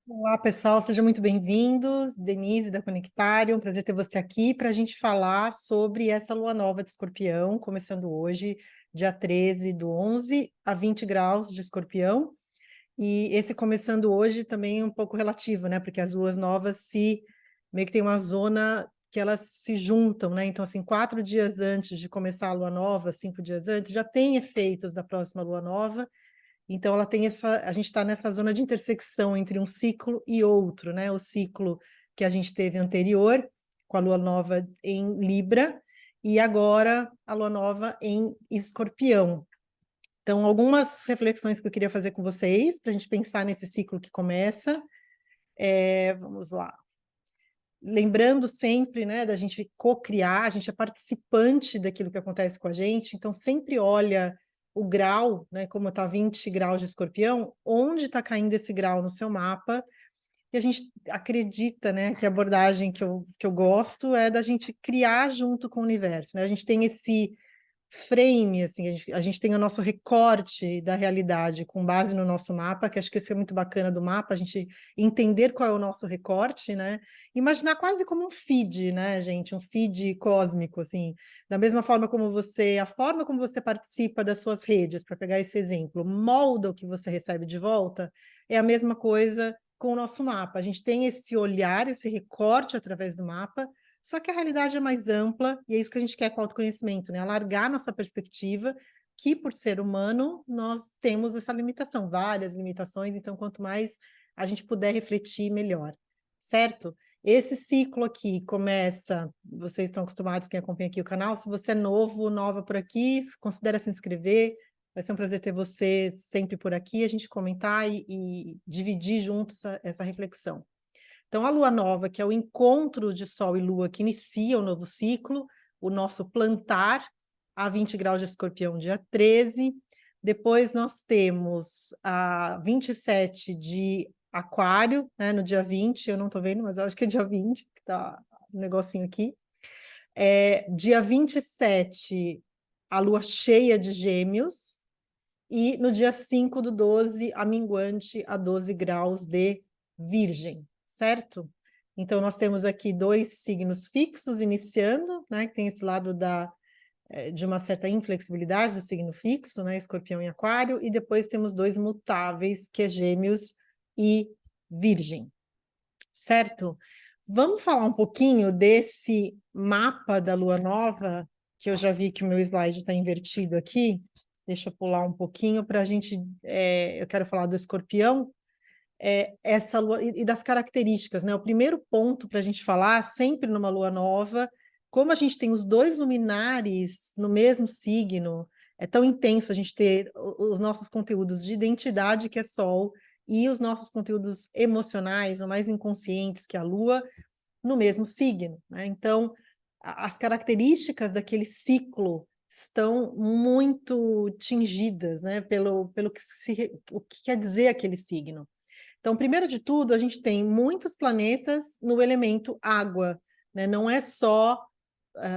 Olá, pessoal, sejam muito bem-vindos. Denise da Conectarium, prazer ter você aqui para a gente falar sobre essa lua nova de Escorpião, começando hoje, dia 13 do 11 a 20 graus de Escorpião. E esse começando hoje também é um pouco relativo, né? Porque as luas novas meio que tem uma zona que elas se juntam, né? Então, assim, 4 dias antes de começar a lua nova, 5 dias antes, já tem efeitos da próxima lua nova. Então, ela tem a gente está nessa zona de intersecção entre um ciclo e outro, né? O ciclo que a gente teve anterior, com a lua nova em Libra, e agora a lua nova em Escorpião. Então, algumas reflexões que eu queria fazer com vocês, para a gente pensar nesse ciclo que começa. Vamos lá. Lembrando sempre, né, da gente co-criar, a gente é participante daquilo que acontece com a gente, então sempre olha o grau, né, como está 20 graus de Escorpião, onde está caindo esse grau no seu mapa, e a gente acredita, né, que a abordagem que eu gosto é da gente criar junto com o universo, né, a gente tem esse frame, assim, a gente tem o nosso recorte da realidade com base no nosso mapa, que acho que isso é muito bacana do mapa, a gente entender qual é o nosso recorte, né? Imaginar quase como um feed, né, gente? Um feed cósmico, assim. Da mesma forma como a forma como você participa das suas redes, para pegar esse exemplo, molda o que você recebe de volta, é a mesma coisa com o nosso mapa. A gente tem esse olhar, esse recorte através do mapa, só que a realidade é mais ampla, e é isso que a gente quer com o autoconhecimento, né? Alargar nossa perspectiva, que por ser humano, nós temos essa limitação, várias limitações, então quanto mais a gente puder refletir, melhor, certo? Esse ciclo aqui começa, vocês estão acostumados, quem acompanha aqui o canal, se você é novo, nova por aqui, considere se inscrever, vai ser um prazer ter você sempre por aqui, a gente comentar e dividir juntos essa reflexão. Então, a lua nova, que é o encontro de Sol e Lua que inicia o novo ciclo, o nosso plantar a 20 graus de Escorpião, dia 13. Depois nós temos a 27 de Aquário, né, no dia 20, eu não estou vendo, mas eu acho que é dia 20, que está um negocinho aqui. Dia 27, a lua cheia de Gêmeos, e no dia 5 do 12, a minguante a 12 graus de Virgem, certo? Então, nós temos aqui dois signos fixos iniciando, né? Que tem esse lado de uma certa inflexibilidade do signo fixo, né? Escorpião e Aquário, e depois temos dois mutáveis, que é Gêmeos e Virgem, certo? Vamos falar um pouquinho desse mapa da Lua Nova, que eu já vi que o meu slide está invertido aqui. Deixa eu pular um pouquinho para a gente. Eu quero falar do Escorpião, essa lua e das características, né? O primeiro ponto para a gente falar, sempre numa Lua Nova, como a gente tem os dois luminares no mesmo signo, é tão intenso a gente ter os nossos conteúdos de identidade, que é Sol, e os nossos conteúdos emocionais, ou mais inconscientes, que é a Lua, no mesmo signo, né? Então, as características daquele ciclo estão muito tingidas, né, pelo o que quer dizer aquele signo. Então, primeiro de tudo, a gente tem muitos planetas no elemento água, né? Não é só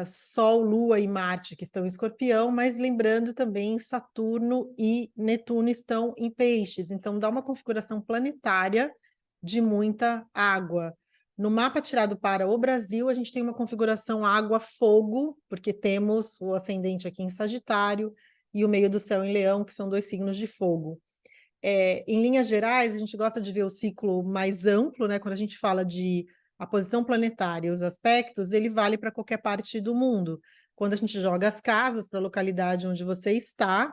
Sol, Lua e Marte que estão em Escorpião, mas lembrando também Saturno e Netuno estão em Peixes. Então, dá uma configuração planetária de muita água. No mapa tirado para o Brasil, a gente tem uma configuração água-fogo, porque temos o ascendente aqui em Sagitário e o meio do céu em Leão, que são dois signos de fogo. Em linhas gerais, a gente gosta de ver o ciclo mais amplo, né? Quando a gente fala de a posição planetária e os aspectos, ele vale para qualquer parte do mundo. Quando a gente joga as casas para a localidade onde você está,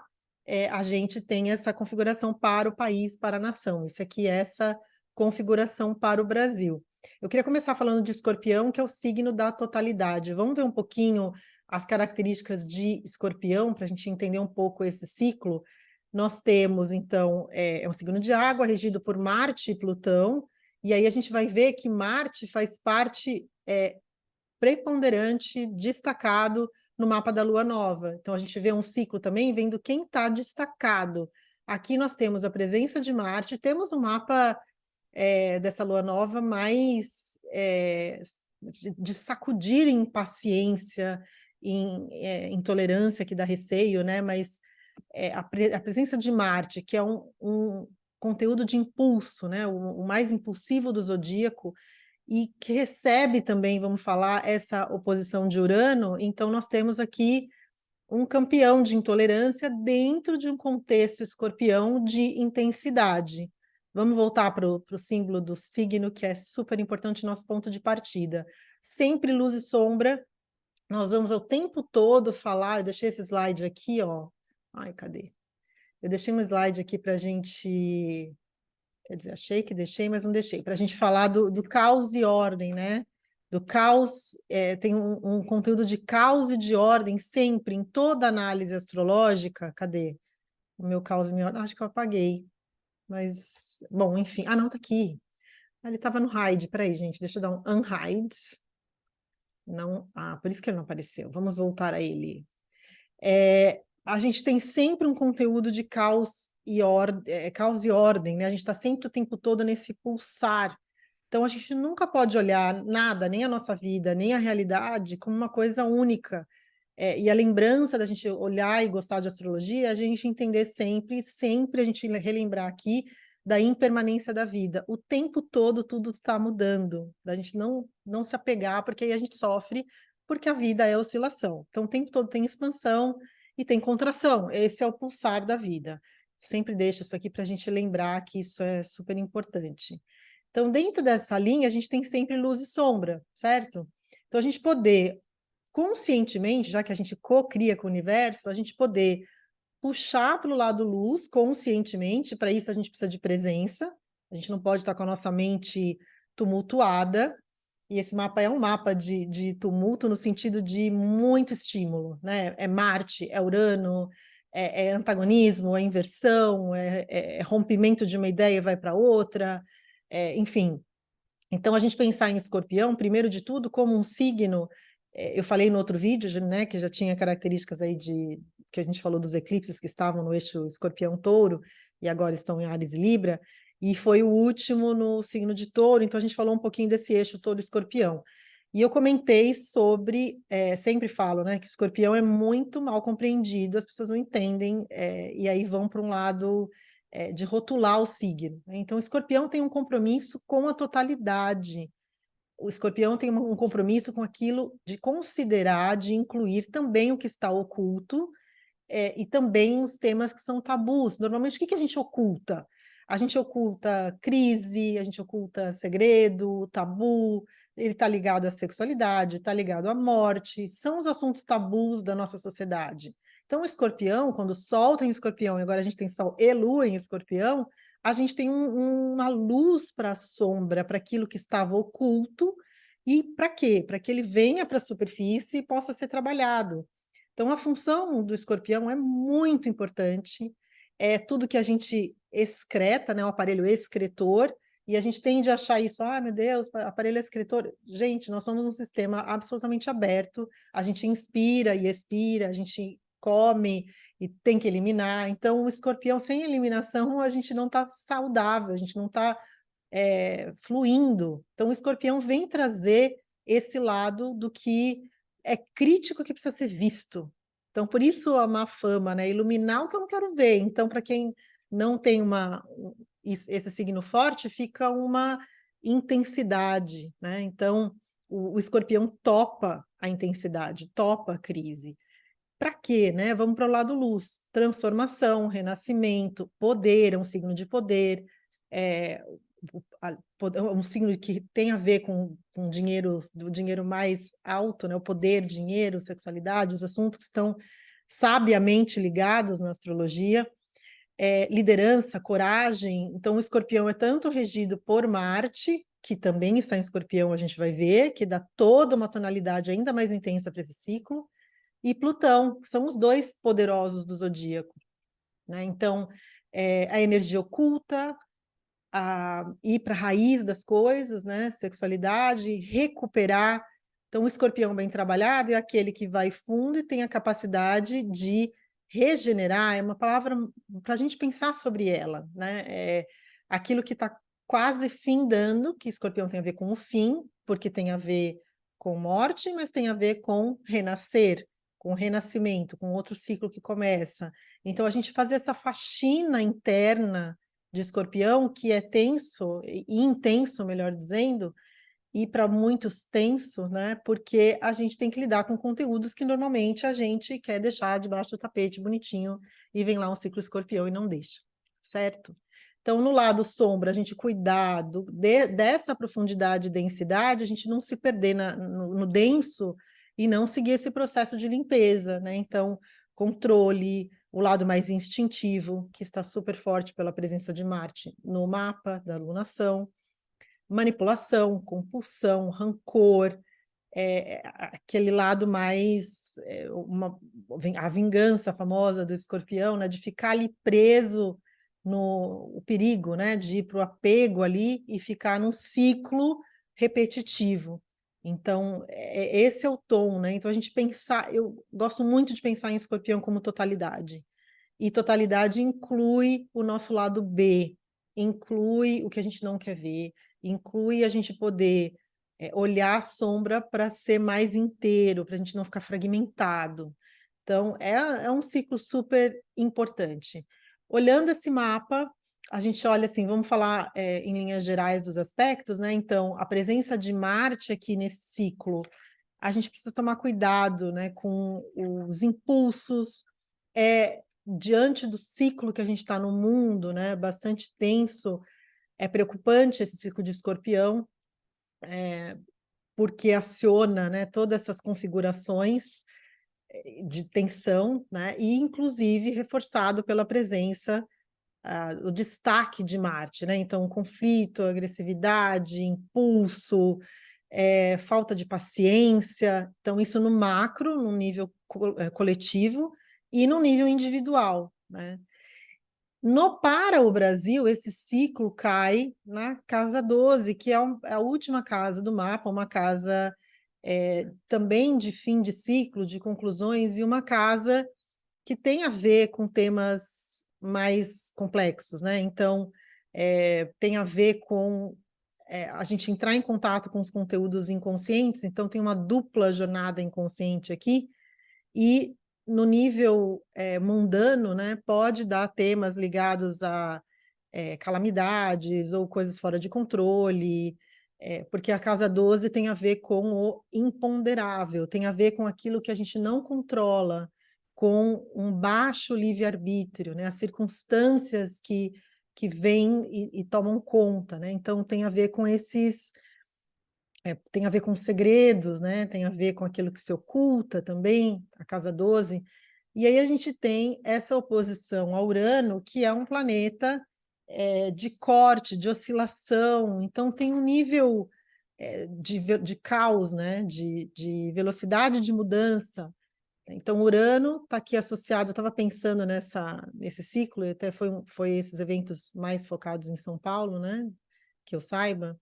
a gente tem essa configuração para o país, para a nação. Isso aqui é essa configuração para o Brasil. Eu queria começar falando de Escorpião, que é o signo da totalidade. Vamos ver um pouquinho as características de Escorpião, para a gente entender um pouco esse ciclo. Nós temos, então, um signo de água regido por Marte e Plutão, e aí a gente vai ver que Marte faz parte preponderante, destacado no mapa da Lua Nova. Então, a gente vê um ciclo também vendo quem está destacado. Aqui nós temos a presença de Marte, temos um mapa dessa Lua Nova mais de sacudir em paciência, em intolerância, que dá receio, né? Mas a presença de Marte, que é um conteúdo de impulso, né? O mais impulsivo do zodíaco, e que recebe também, vamos falar, essa oposição de Urano. Então, nós temos aqui um campeão de intolerância dentro de um contexto escorpião de intensidade. Vamos voltar para o símbolo do signo, que é super importante, nosso ponto de partida. Sempre luz e sombra. Nós vamos o tempo todo falar. Eu deixei esse slide aqui, ó. Ai, cadê? Eu deixei um slide aqui para a gente. Quer dizer, achei que deixei, mas não deixei. Para a gente falar do caos e ordem, né? Do caos, tem um conteúdo de caos e de ordem sempre, em toda análise astrológica. Cadê? O meu caos e minha ordem. Acho que eu apaguei. Mas, bom, enfim. Ah, não, tá aqui. Ah, ele estava no hide. Peraí, gente, deixa eu dar um unhide. Não, por isso que ele não apareceu. Vamos voltar a ele. A gente tem sempre um conteúdo de caos e, caos e ordem, né? A gente está sempre o tempo todo nesse pulsar. Então, a gente nunca pode olhar nada, nem a nossa vida, nem a realidade, como uma coisa única. E a lembrança da gente olhar e gostar de astrologia, a gente entender sempre, sempre a gente relembrar aqui da impermanência da vida. O tempo todo tudo está mudando, da gente não se apegar, porque aí a gente sofre, porque a vida é oscilação. Então, o tempo todo tem expansão e tem contração. Esse é o pulsar da vida. Sempre deixo isso aqui para a gente lembrar que isso é super importante. Então, dentro dessa linha, a gente tem sempre luz e sombra, certo? Então, a gente poder conscientemente, já que a gente co-cria com o universo, a gente poder puxar para o lado luz conscientemente. Para isso a gente precisa de presença, a gente não pode estar com a nossa mente tumultuada, e esse mapa é um mapa de tumulto no sentido de muito estímulo, né? É Marte, é Urano, é antagonismo, é inversão, é rompimento de uma ideia e vai para outra, enfim. Então, a gente pensar em Escorpião, primeiro de tudo, como um signo. Eu falei no outro vídeo, né, que já tinha características aí que a gente falou dos eclipses que estavam no eixo Escorpião-Touro e agora estão em Áries e Libra, e foi o último no signo de Touro. Então, a gente falou um pouquinho desse eixo Touro-Escorpião. E eu comentei sobre, sempre falo, né, que Escorpião é muito mal compreendido, as pessoas não entendem, e aí vão para um lado de rotular o signo, né? Então, o Escorpião tem um compromisso com a totalidade. O Escorpião tem um compromisso com aquilo de considerar, de incluir também o que está oculto, e também os temas que são tabus. Normalmente, o que a gente oculta? A gente oculta crise, a gente oculta segredo, tabu. Ele está ligado à sexualidade, está ligado à morte, são os assuntos tabus da nossa sociedade. Então, o Escorpião, quando o Sol tem Escorpião, e agora a gente tem Sol e Lua em Escorpião, a gente tem uma luz para a sombra, para aquilo que estava oculto, e para quê? Para que ele venha para a superfície e possa ser trabalhado. Então, a função do Escorpião é muito importante, é tudo que a gente excreta, né, o aparelho excretor, e a gente tende a achar isso, meu Deus, aparelho excretor. Gente, nós somos um sistema absolutamente aberto, a gente inspira e expira, a gente come e tem que eliminar. Então, o Escorpião sem eliminação, a gente não está saudável, a gente não está fluindo. Então, o Escorpião vem trazer esse lado do que é crítico, que precisa ser visto. Então, por isso a má fama, né? Iluminar o que eu não quero ver. Então, para quem não tem esse signo forte, fica uma intensidade, né? Então, o Escorpião topa a intensidade, topa a crise. Para quê, né? Vamos para o lado luz, transformação, renascimento, poder, é um signo de poder, é, um signo que tem a ver com dinheiro, do dinheiro mais alto, né? O poder, dinheiro, sexualidade, os assuntos que estão sabiamente ligados na astrologia, liderança, coragem. Então, o Escorpião é tanto regido por Marte, que também está em Escorpião, a gente vai ver, que dá toda uma tonalidade ainda mais intensa para esse ciclo, e Plutão, que são os dois poderosos do zodíaco, né? Então, a energia oculta, ir para a raiz das coisas, né? Sexualidade, recuperar. Então, o Escorpião bem trabalhado é aquele que vai fundo e tem a capacidade de regenerar. É uma palavra para a gente pensar sobre ela, né? É aquilo que está quase findando, que Escorpião tem a ver com o fim, porque tem a ver com morte, mas tem a ver com renascer, com renascimento, com outro ciclo que começa. Então, a gente fazer essa faxina interna de escorpião, que é tenso e intenso, melhor dizendo, e para muitos tenso, né? Porque a gente tem que lidar com conteúdos que normalmente a gente quer deixar debaixo do tapete bonitinho e vem lá um ciclo escorpião e não deixa, certo? Então, no lado sombra, a gente cuidar dessa profundidade e densidade, a gente não se perder no denso e não seguir esse processo de limpeza, né? Então, controle, o lado mais instintivo, que está super forte pela presença de Marte no mapa da alunação, manipulação, compulsão, rancor, aquele lado mais a vingança famosa do escorpião, né, de ficar ali preso no o perigo, né, de ir para o apego ali e ficar num ciclo repetitivo. Então, esse é o tom, né? Então, a gente pensar, eu gosto muito de pensar em escorpião como totalidade. E totalidade inclui o nosso lado B, inclui o que a gente não quer ver, inclui a gente poder olhar a sombra para ser mais inteiro, para a gente não ficar fragmentado. Então, é um ciclo super importante. Olhando esse mapa, a gente olha assim, vamos falar em linhas gerais dos aspectos, né? Então, a presença de Marte aqui nesse ciclo, a gente precisa tomar cuidado, né, com os impulsos, diante do ciclo que a gente está no mundo, né, bastante tenso, é preocupante esse ciclo de escorpião, porque aciona, né, todas essas configurações de tensão, né, e inclusive reforçado pela presença, o destaque de Marte, né, então conflito, agressividade, impulso, falta de paciência, então isso no macro, no nível coletivo e no nível individual, né. Para o Brasil, esse ciclo cai na casa 12, que é a última casa do mapa, uma casa também de fim de ciclo, de conclusões, e uma casa que tem a ver com temas mais complexos, né? Então, tem a ver com a gente entrar em contato com os conteúdos inconscientes, então tem uma dupla jornada inconsciente aqui, e no nível mundano, né, pode dar temas ligados a calamidades ou coisas fora de controle, porque a casa 12 tem a ver com o imponderável, tem a ver com aquilo que a gente não controla, com um baixo livre-arbítrio, né, as circunstâncias que vêm e tomam conta, né? Então tem a ver com tem a ver com segredos, né? Tem a ver com aquilo que se oculta também, a casa 12. E aí a gente tem essa oposição a Urano, que é um planeta de corte, de oscilação, então tem um nível de caos, né? De velocidade de mudança. Então, Urano está aqui associado, eu estava pensando nesse ciclo, e até foi esses eventos mais focados em São Paulo, né? Que eu saiba,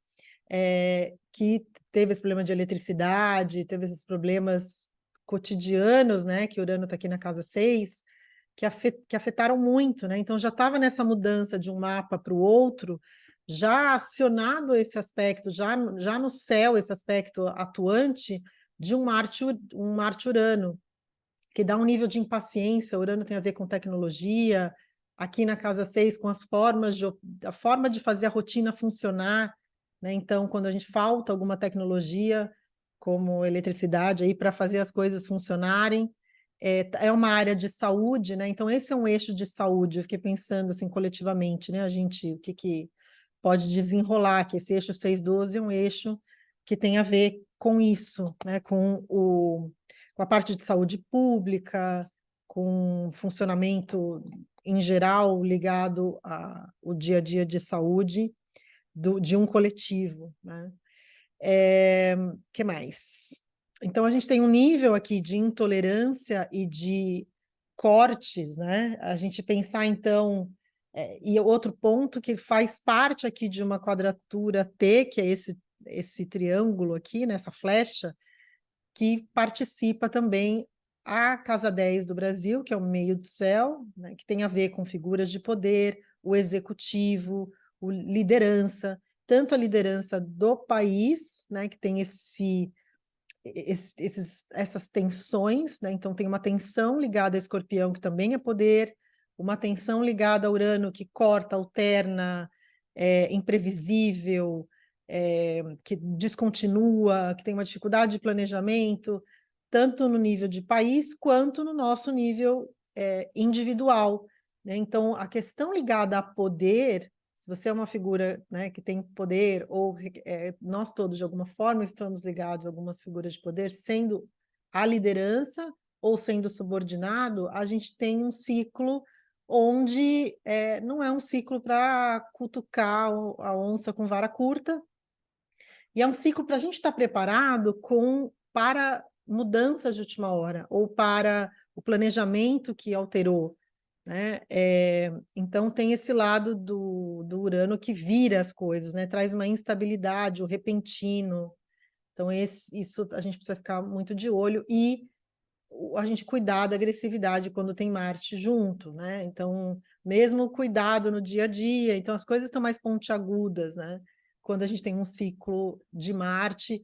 que teve esse problema de eletricidade, teve esses problemas cotidianos, né, que Urano está aqui na casa 6, que afetaram muito, né? Então já estava nessa mudança de um mapa para o outro, já acionado esse aspecto, já no céu esse aspecto atuante de um Marte-Urano, que dá um nível de impaciência. Urano tem a ver com tecnologia, aqui na casa 6 com a forma de fazer a rotina funcionar, né? Então, quando a gente falta alguma tecnologia, como eletricidade, aí para fazer as coisas funcionarem, é uma área de saúde, né? Então, esse é um eixo de saúde. Eu fiquei pensando assim coletivamente, né? A gente, o que pode desenrolar, que esse eixo 612 é um eixo que tem a ver com isso, né? Com a parte de saúde pública, com funcionamento em geral ligado ao dia a dia de saúde de um coletivo, né? Que mais? Então, a gente tem um nível aqui de intolerância e de cortes, né? A gente pensar, então, e outro ponto que faz parte aqui de uma quadratura T, que é esse triângulo aqui, nessa flecha, que participa também a Casa 10 do Brasil, que é o meio do céu, né, que tem a ver com figuras de poder, o executivo, liderança, tanto a liderança do país, né, que tem essas tensões, né, então tem uma tensão ligada a Escorpião, que também é poder, uma tensão ligada a Urano que corta, alterna, imprevisível, que descontinua, que tem uma dificuldade de planejamento, tanto no nível de país quanto no nosso nível individual, né? Então, a questão ligada a poder, se você é uma figura, né, que tem poder, ou nós todos, de alguma forma, estamos ligados a algumas figuras de poder, sendo a liderança ou sendo subordinado, a gente tem um ciclo onde não é um ciclo para cutucar a onça com vara curta, e é um ciclo para a gente estar preparado para mudanças de última hora, ou para o planejamento que alterou, né? Então tem esse lado do Urano que vira as coisas, né? Traz uma instabilidade, o repentino. Então isso a gente precisa ficar muito de olho e a gente cuidar da agressividade quando tem Marte junto, né? Então, mesmo cuidado no dia a dia, então as coisas estão mais pontiagudas, né? Quando a gente tem um ciclo de Marte.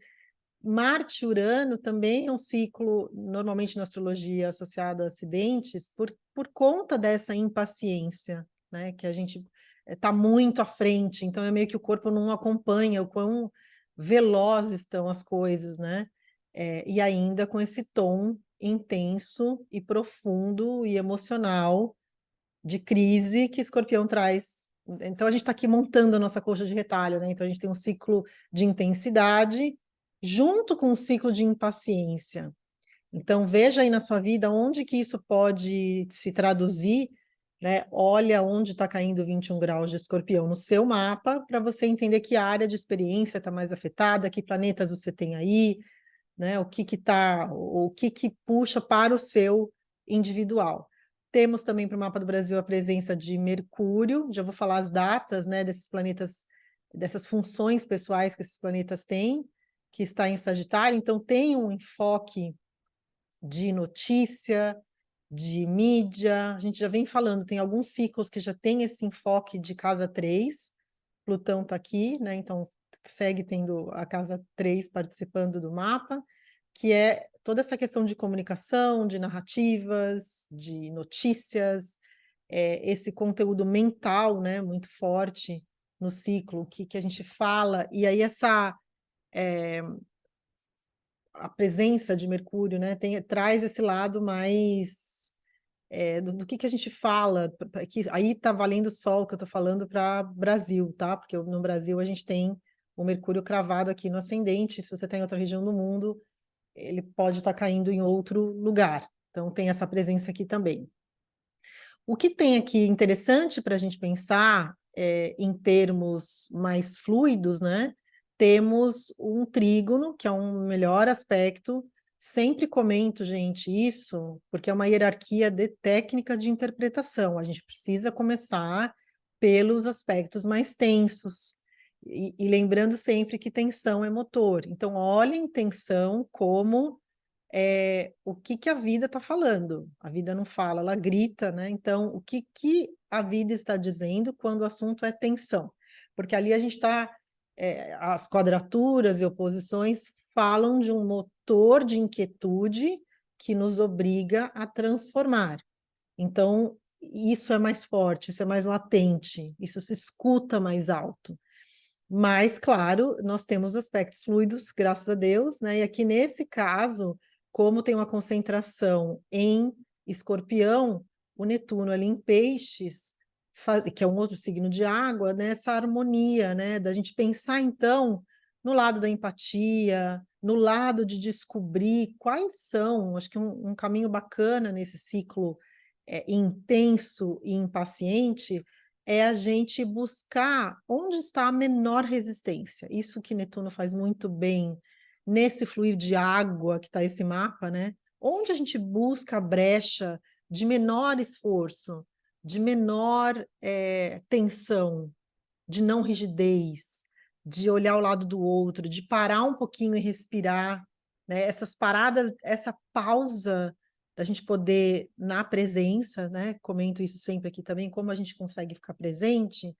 Marte e Urano também é um ciclo, normalmente na astrologia, associado a acidentes, por conta dessa impaciência, né? Que a gente está muito à frente, então é meio que o corpo não acompanha o quão velozes estão as coisas, né? E ainda com esse tom intenso e profundo e emocional de crise que Escorpião traz. Então a gente está aqui montando a nossa coxa de retalho, né? Então a gente tem um ciclo de intensidade junto com um ciclo de impaciência. Então veja aí na sua vida onde que isso pode se traduzir, né? Olha onde está caindo 21 graus de Escorpião no seu mapa para você entender que área de experiência está mais afetada, que planetas você tem aí, né? O que puxa para o seu individual. Temos também para o mapa do Brasil a presença de Mercúrio, já vou falar as datas, né, desses planetas, dessas funções pessoais que esses planetas têm, que está em Sagitário, então tem um enfoque de notícia, de mídia, a gente já vem falando, tem alguns ciclos que já tem esse enfoque de casa 3, Plutão está aqui, né? Então segue tendo a casa 3 participando do mapa, que é toda essa questão de comunicação, de narrativas, de notícias, esse conteúdo mental, né, muito forte no ciclo, que a gente fala, e aí a presença de Mercúrio, né, traz esse lado mais do que a gente fala, que aí está valendo só o que eu estou falando para Brasil, tá? Porque no Brasil a gente tem o Mercúrio cravado aqui no ascendente, se você está em outra região do mundo, ele pode estar caindo em outro lugar. Então tem essa presença aqui também. O que tem aqui interessante para a gente pensar em termos mais fluidos, né? Temos um trígono, que é um melhor aspecto. Sempre comento, gente, isso, porque é uma hierarquia de técnica de interpretação. A gente precisa começar pelos aspectos mais tensos. E lembrando sempre que tensão é motor. Então, olhem tensão como o que a vida está falando. A vida não fala, ela grita, né? Então, o que a vida está dizendo quando o assunto é tensão? Porque ali a gente está, as quadraturas e oposições falam de um motor de inquietude que nos obriga a transformar. Então, isso é mais forte, isso é mais latente, isso se escuta mais alto. Mas, claro, nós temos aspectos fluidos, graças a Deus, né? E aqui nesse caso, como tem uma concentração em Escorpião, o Netuno ali em Peixes, que é um outro signo de água, né? Essa harmonia, né? Da gente pensar, então, no lado da empatia, no lado de descobrir quais são, acho que um caminho bacana nesse ciclo intenso e impaciente é a gente buscar onde está a menor resistência. Isso que Netuno faz muito bem nesse fluir de água que está esse mapa, né? Onde a gente busca a brecha de menor esforço, de menor tensão, de não rigidez, de olhar ao lado do outro, de parar um pouquinho e respirar, né? Essas paradas, essa pausa da gente poder, na presença, né? Comento isso sempre aqui também, como a gente consegue ficar presente,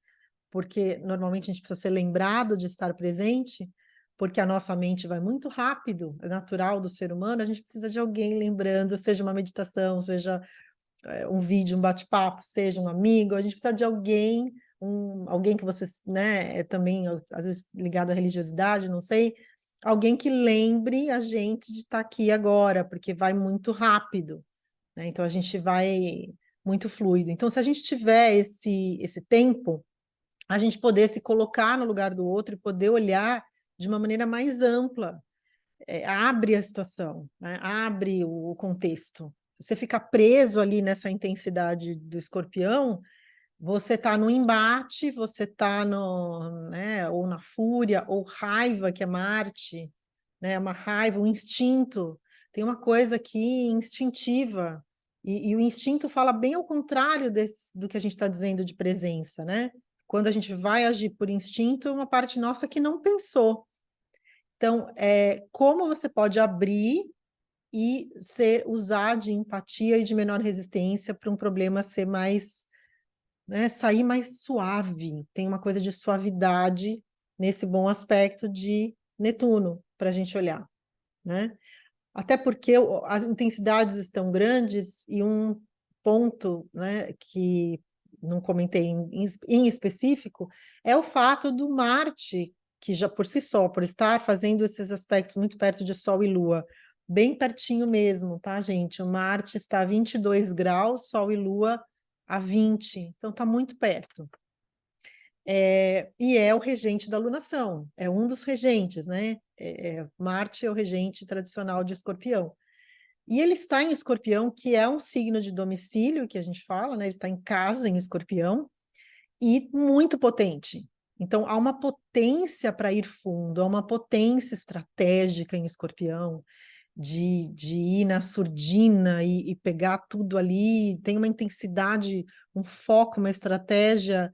porque normalmente a gente precisa ser lembrado de estar presente, porque a nossa mente vai muito rápido, é natural do ser humano, a gente precisa de alguém lembrando, seja uma meditação, seja um vídeo, um bate-papo, seja um amigo, a gente precisa de alguém, alguém que você, né, é também, às vezes, ligado à religiosidade, não sei, alguém que lembre a gente de estar aqui agora, porque vai muito rápido, né? Então a gente vai muito fluido. Então, se a gente tiver esse tempo, a gente poder se colocar no lugar do outro e poder olhar de uma maneira mais ampla, abre a situação, né? Abre o contexto. Você fica preso ali nessa intensidade do escorpião, você está no embate, você está no, né, ou na fúria, ou raiva, que é Marte, né, uma raiva, um instinto. Tem uma coisa aqui instintiva, e o instinto fala bem ao contrário do que a gente está dizendo de presença, né? Quando a gente vai agir por instinto, é uma parte nossa que não pensou. Então, como você pode abrir e usar de empatia e de menor resistência para um problema ser mais, né, sair mais suave. Tem uma coisa de suavidade nesse bom aspecto de Netuno para a gente olhar, né? Até porque as intensidades estão grandes e um ponto, né, que não comentei em específico é o fato do Marte, que já por si só, por estar fazendo esses aspectos muito perto de Sol e Lua, bem pertinho mesmo, tá, gente? O Marte está a 22 graus, Sol e Lua a 20, então está muito perto. E é o regente da alunação, é um dos regentes, né? Marte é o regente tradicional de Escorpião. E ele está em Escorpião, que é um signo de domicílio, que a gente fala, né? Ele está em casa em Escorpião, e muito potente. Então, há uma potência para ir fundo, há uma potência estratégica em Escorpião, de ir na surdina e pegar tudo ali, tem uma intensidade, um foco, uma estratégia,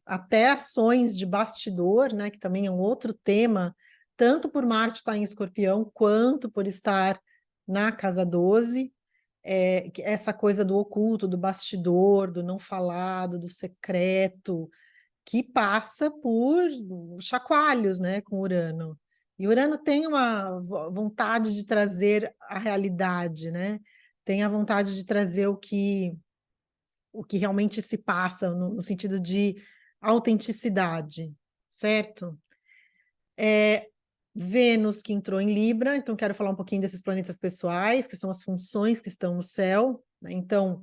até ações de bastidor, né, que também é um outro tema, tanto por Marte estar em Escorpião, quanto por estar na casa 12, essa coisa do oculto, do bastidor, do não falado, do secreto, que passa por chacoalhos, né, com Urano. E Urano tem uma vontade de trazer a realidade, né? Tem a vontade de trazer o que realmente se passa, no sentido de autenticidade, certo? Vênus que entrou em Libra, então quero falar um pouquinho desses planetas pessoais, que são as funções que estão no céu, né? Então,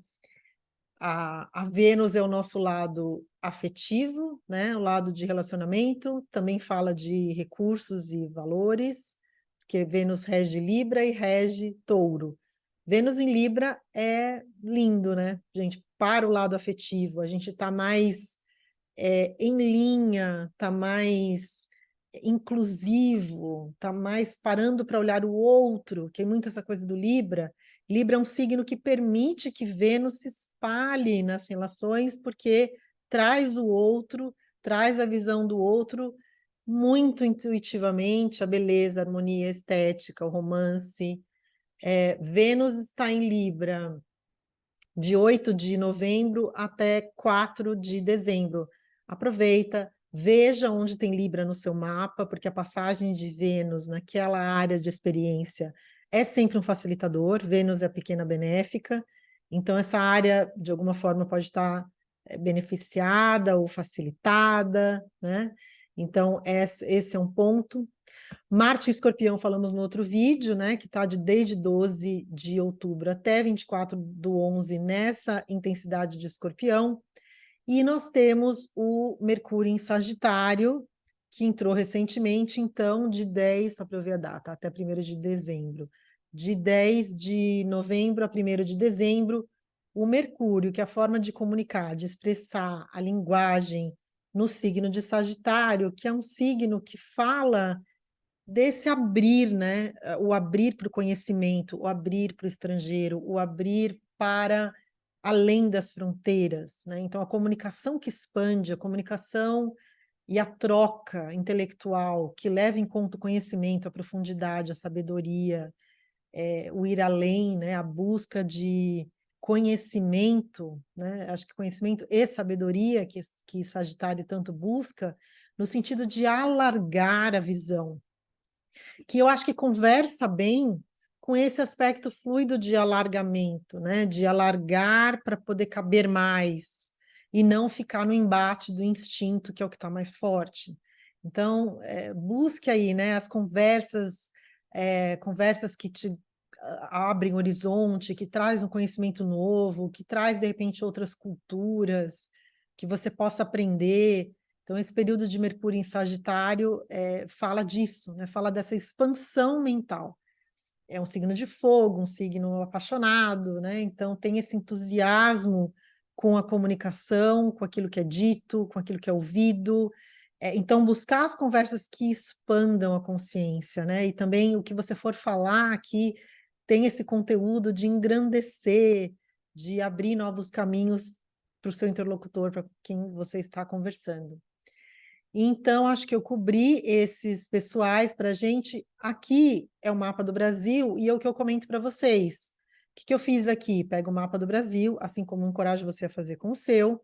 a Vênus é o nosso lado afetivo, né? O lado de relacionamento, também fala de recursos e valores, porque Vênus rege Libra e rege Touro. Vênus em Libra é lindo, né, gente? Para o lado afetivo, a gente está mais em linha, está mais inclusivo, está mais parando para olhar o outro, que é muito essa coisa do Libra. Libra é um signo que permite que Vênus se espalhe nas relações, porque traz o outro, traz a visão do outro muito intuitivamente, a beleza, a harmonia, a estética, o romance. Vênus está em Libra de 8 de novembro até 4 de dezembro. Aproveita, veja onde tem Libra no seu mapa, porque a passagem de Vênus naquela área de experiência é sempre um facilitador. Vênus é a pequena benéfica, então essa área, de alguma forma, pode estar beneficiada ou facilitada, né? Então, esse é um ponto. Marte e Escorpião falamos no outro vídeo, né, que está desde 12 de outubro até 24 do 11 nessa intensidade de Escorpião. E nós temos o Mercúrio em Sagitário, que entrou recentemente, então, de 10, só para eu ver a data, até 1º de dezembro. De 10 de novembro a 1º de dezembro, o Mercúrio, que é a forma de comunicar, de expressar a linguagem no signo de Sagitário, que é um signo que fala desse abrir, né? O abrir para o conhecimento, o abrir para o estrangeiro, o abrir para além das fronteiras, né? Então, a comunicação que expande, a comunicação e a troca intelectual que leva em conta o conhecimento, a profundidade, a sabedoria, o ir além, né? A busca de conhecimento, né? Acho que conhecimento e sabedoria que Sagitário tanto busca, no sentido de alargar a visão, que eu acho que conversa bem com esse aspecto fluido de alargamento, né? De alargar para poder caber mais e não ficar no embate do instinto, que é o que está mais forte. Então, busque aí, né, as conversas, conversas que te abrem horizonte, que traz um conhecimento novo, que traz, de repente, outras culturas, que você possa aprender. Então, esse período de Mercúrio em Sagitário fala disso, né? Fala dessa expansão mental. É um signo de fogo, um signo apaixonado, né? Então, tem esse entusiasmo com a comunicação, com aquilo que é dito, com aquilo que é ouvido. Então, buscar as conversas que expandam a consciência, né? E também o que você for falar aqui tem esse conteúdo de engrandecer, de abrir novos caminhos para o seu interlocutor, para quem você está conversando. Então, acho que eu cobri esses pessoais para a gente. Aqui é o mapa do Brasil e é o que eu comento para vocês. O que eu fiz aqui? Pego o mapa do Brasil, assim como eu encorajo você a fazer com o seu,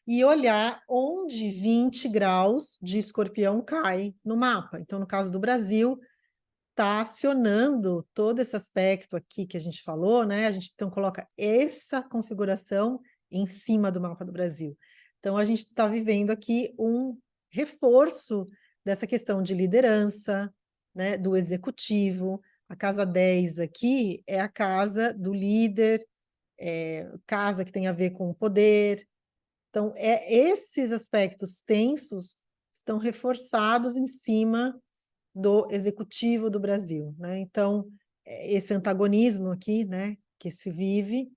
e olhar onde 20 graus de escorpião cai no mapa. Então, no caso do Brasil, está acionando todo esse aspecto aqui que a gente falou, né? A gente então coloca essa configuração em cima do mapa do Brasil. Então, a gente está vivendo aqui um reforço dessa questão de liderança, né, do executivo. A casa 10 aqui é a casa do líder, casa que tem a ver com o poder. Então, esses aspectos tensos estão reforçados em cima do executivo do Brasil, né? Então, esse antagonismo aqui, né, que se vive,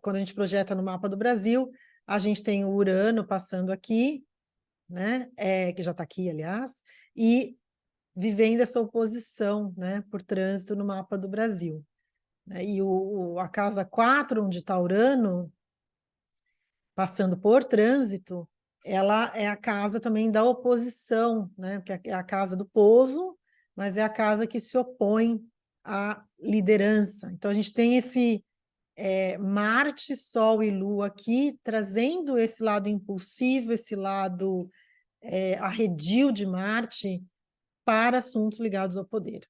quando a gente projeta no mapa do Brasil, a gente tem o Urano passando aqui, né, que já está aqui, aliás, e vivendo essa oposição, né, por trânsito no mapa do Brasil. Né? E a casa 4, onde está Urano, passando por trânsito, ela é a casa também da oposição, né? Porque é a casa do povo, mas é a casa que se opõe à liderança. Então, a gente tem esse Marte, Sol e Lua aqui, trazendo esse lado impulsivo, esse lado arredio de Marte para assuntos ligados ao poder.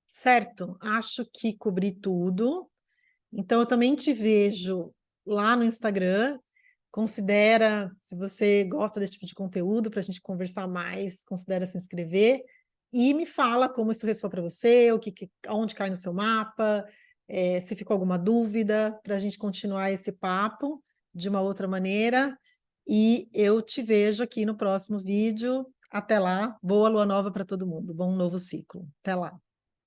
Certo? Acho que cobri tudo. Então, eu também te vejo lá no Instagram. Considera, se você gosta desse tipo de conteúdo, para a gente conversar mais, considera se inscrever e me fala como isso ressoa para você, onde cai no seu mapa, se ficou alguma dúvida, para a gente continuar esse papo de uma outra maneira. E eu te vejo aqui no próximo vídeo. Até lá, boa lua nova para todo mundo, bom novo ciclo. Até lá.